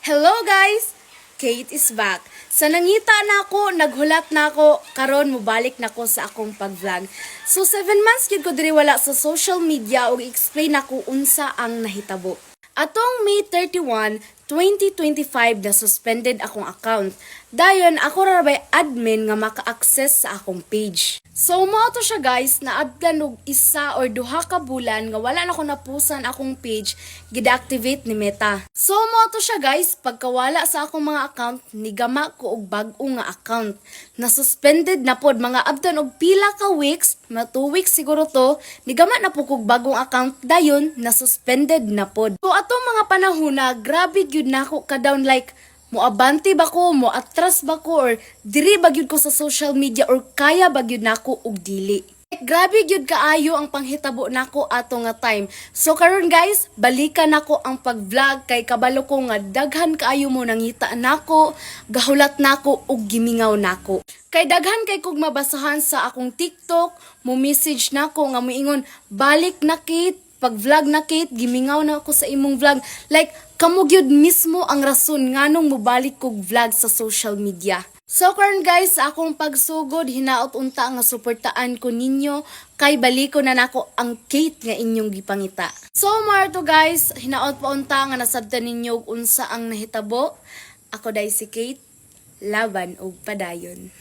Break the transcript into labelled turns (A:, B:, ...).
A: Hello guys! Kate is back. Sa nangita na ako, naghulat na ako, karon mubalik na ko sa akong pag-vlog. So 7 months gid ko diri wala sa social media ug explain ako unsa ang nahitabo. Atong May 31, 2025 na suspended akong account. Dayon ako ra bay admin nga maka-access sa akong page. So mo to siya guys, naabdan og isa or duha ka bulan nga wala na ko napusan akong page, gida-activate ni Meta. So mo to siya guys, pagkawala sa akong mga account, nigama ko og bag-o nga account. Na-suspended na pod mga abdan og pila ka weeks, mga 2 weeks siguro to, nigama na po kog bagong account dayon na-suspended na pod. So atong mga panahona, grabe gyud nako ka-down like moabante ba ko, moatras ba ko, or diri ba gyud ko sa social media, or kaya ba gyud nako og dili. Grabe gyud kaayo ang panghitabo nako ato nga time. So karon guys, balikan nako ang pag-vlog kay kabalo ko nga daghan kaayo mo nangita nako, gahulat nako og gimingaw nako. Kay daghan kay kog mabasahan sa akong TikTok, mo message nako nga moingon balik na Kate, pag-vlog na Kate, gimingaw na ako sa imong vlog. Like, kamo gyud mismo ang rason nganong mobalik kog vlog sa social media. So karon guys, sa akong pagsugod, hinaot unta nga suportaan ko ninyo kay baliko na nako ang Kate nga inyong gipangita. So marto guys, hinaot pa unta nga nasabtan ninyo unsa ang nahitabo. Ako day si Kate, laban og padayon.